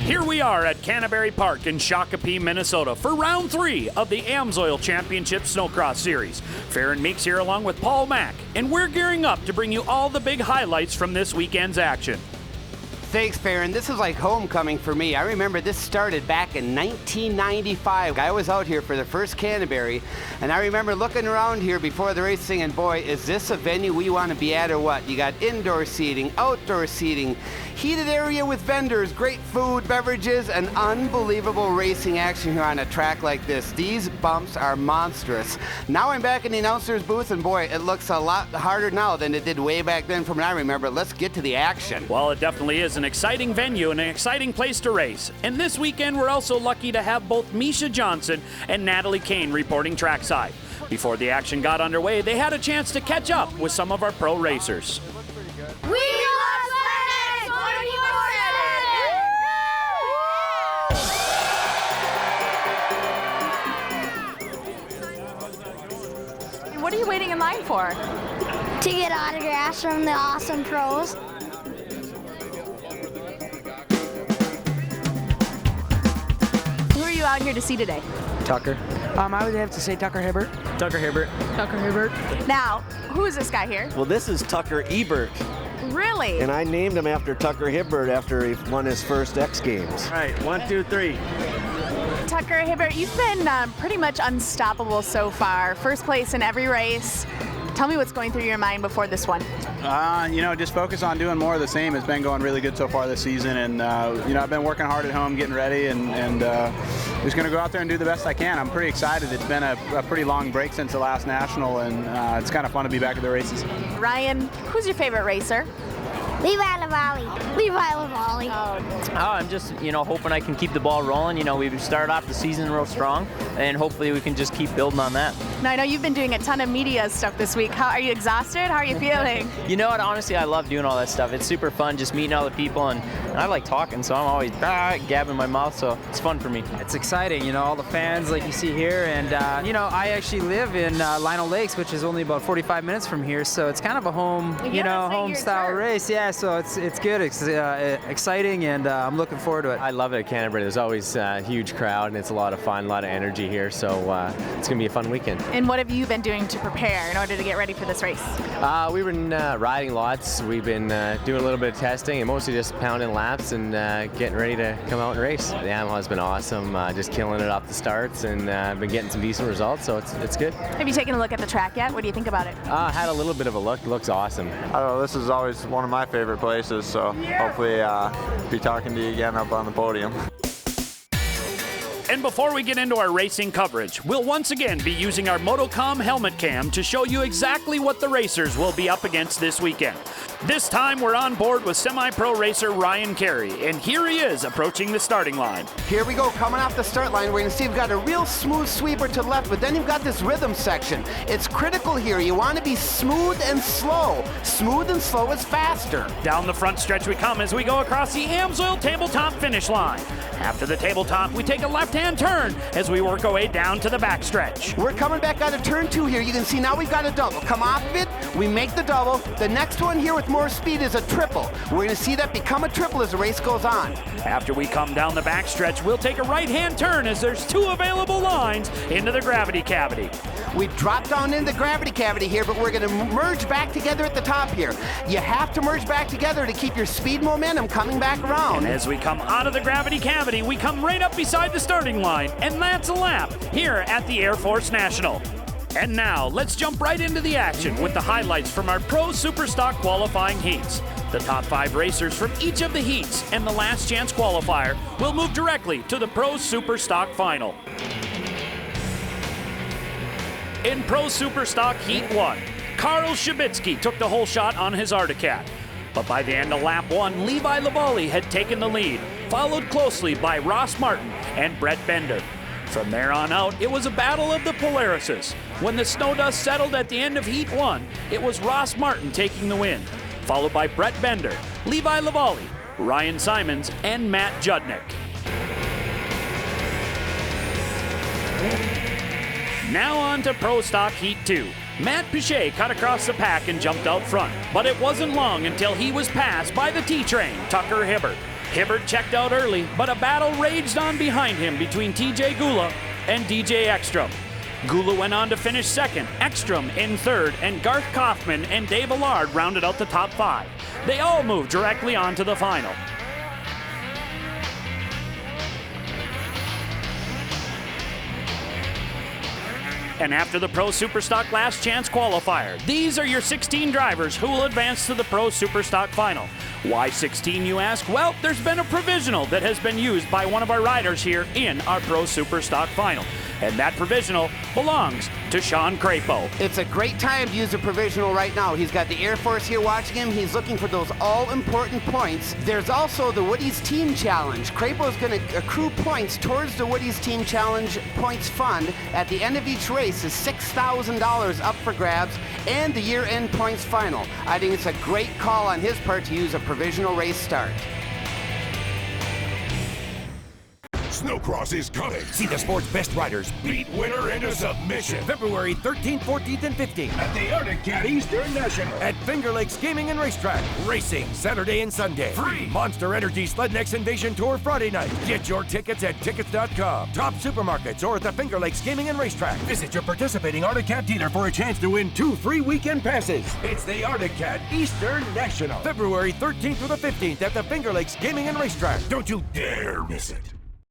Here we are at Canterbury Park in Shakopee, Minnesota for round 3 of the Amsoil Championship Snocross Series. Farron Meeks here along with Paul Mack, and we're gearing up to bring you all the big highlights from this weekend's action. Thanks, Farron. This is like homecoming for me. I remember this started back in 1995. I was out here for the first Canterbury, and I remember looking around here before the race saying, boy, is this a venue we want to be at or what? You got indoor seating, outdoor seating, heated area with vendors, great food, beverages, and unbelievable racing action here on a track like this. These bumps are monstrous. Now I'm back in the announcer's booth, and boy, it looks a lot harder now than it did way back then from when I remember. Let's get to the action. Well, it definitely is an exciting venue and an exciting place to race. And this weekend, we're also lucky to have both Misha Johnson and Natalie Kane reporting trackside. Before the action got underway, they had a chance to catch up with some of our pro racers. We love Lennox! 24/7! What are you waiting in line for? To get autographs from the awesome pros. Who are you out here to see today? Tucker. I would have to say Tucker Hibbert. Tucker Hibbert. Tucker Hibbert. Now, who is this guy here? Well, this is Tucker Ebert, Really? and I named him after Tucker Hibbert after he won his first X Games. All right, 1, 2, 3. Tucker Hibbert, you've been pretty much unstoppable so far. First place in every race. Tell me what's going through your mind before this one. Just focus on doing more of the same. It's been going really good so far this season, and I've been working hard at home, getting ready, and just going to go out there and do the best I can. I'm pretty excited. It's been a pretty long break since the last national, and it's kind of fun to be back at the races. Ryan, who's your favorite racer? Levi Lavalley. Levi Lavalley. I'm just, hoping I can keep the ball rolling. We've started off the season real strong, and hopefully we can just keep building on that. Now, I know you've been doing a ton of media stuff this week. Are you exhausted? How are you feeling? You know what? Honestly, I love doing all that stuff. It's super fun just meeting all the people, and I like talking, so I'm always gabbing my mouth, so it's fun for me. It's exciting, all the fans like you see here, and I actually live in Lionel Lakes, which is only about 45 minutes from here, so it's kind of a home, home style race. Yeah, so it's good. It's exciting, and I'm looking forward to it. I love it at Canterbury. There's always a huge crowd, and it's a lot of fun, a lot of energy here, so it's going to be a fun weekend. And what have you been doing to prepare in order to get ready for this race? We've been riding lots. We've been doing a little bit of testing, and mostly just pounding laps and getting ready to come out and race. The animal has been awesome, just killing it off the starts, and I've been getting some decent results, so it's good. Have you taken a look at the track yet? What do you think about it? Had a little bit of a look. It looks awesome. I don't know, this is always one of my favorite places, so hopefully be talking to you again up on the podium. And before we get into our racing coverage, we'll once again be using our Motocom helmet cam to show you exactly what the racers will be up against this weekend. This time we're on board with semi-pro racer Ryan Carey, and here he is approaching the starting line. Here we go, coming off the start line. We're going to see we've got a real smooth sweeper to the left, but then you've got this rhythm section. It's critical here. You want to be smooth and slow. Smooth and slow is faster. Down the front stretch we come as we go across the Amsoil tabletop finish line. After the tabletop, we take a left-hand turn as we work our way down to the backstretch. We're coming back out of turn 2 here. You can see now we've got a double. Come off of it, we make the double. The next one here with more speed is a triple. We're going to see that become a triple as the race goes on. After we come down the backstretch, we'll take a right-hand turn as there's 2 available lines into the gravity cavity. We drop down into the gravity cavity here, but we're going to merge back together at the top here. You have to merge back together to keep your speed momentum coming back around. And as we come out of the gravity cavity, we come right up beside the starting line, and that's a lap here at the Air Force National. And now, let's jump right into the action with the highlights from our Pro Superstock qualifying heats. The top 5 racers from each of the heats and the last chance qualifier will move directly to the Pro Superstock final. In Pro Superstock Heat 1, Karl Shabitsky took the whole shot on his Articat. But by the end of lap 1, Levi Lavalley had taken the lead, followed closely by Ross Martin and Brett Bender. From there on out, it was a battle of the Polarises. When the snow dust settled at the end of Heat 1, it was Ross Martin taking the win, followed by Brett Bender, Levi Lavalley, Ryan Simons, and Matt Judnick. Now on to Pro Stock Heat 2. Matt Pichet cut across the pack and jumped out front, but it wasn't long until he was passed by the T-Train, Tucker Hibbert. Hibbert checked out early, but a battle raged on behind him between TJ Gula and DJ Ekstrom. Gula went on to finish second, Ekstrom in third, and Garth Kaufman and Dave Allard rounded out the top 5. They all moved directly on to the final. And after the Pro Superstock Last Chance qualifier, these are your 16 drivers who will advance to the Pro Superstock Final. Why 16, you ask? Well, there's been a provisional that has been used by one of our riders here in our Pro Superstock Final. And that provisional belongs to Sean Crapo. It's a great time to use a provisional right now. He's got the Air Force here watching him. He's looking for those all-important points. There's also the Woody's Team Challenge. Crapo's going to accrue points towards the Woody's Team Challenge points fund. At the end of each race is $6,000 up for grabs and the year-end points final. I think it's a great call on his part to use a provisional race start. Snocross is coming. See the sport's best riders beat winner into submission. February 13th, 14th, and 15th at the Arctic Cat Eastern National at Finger Lakes Gaming and Racetrack. Racing Saturday and Sunday. Free Monster Energy Sled Next Invasion Tour Friday night. Get your tickets at tickets.com. Top supermarkets or at the Finger Lakes Gaming and Racetrack. Visit your participating Arctic Cat dealer for a chance to win 2 free weekend passes. It's the Arctic Cat Eastern National. February 13th through the 15th at the Finger Lakes Gaming and Racetrack. Don't you dare miss it.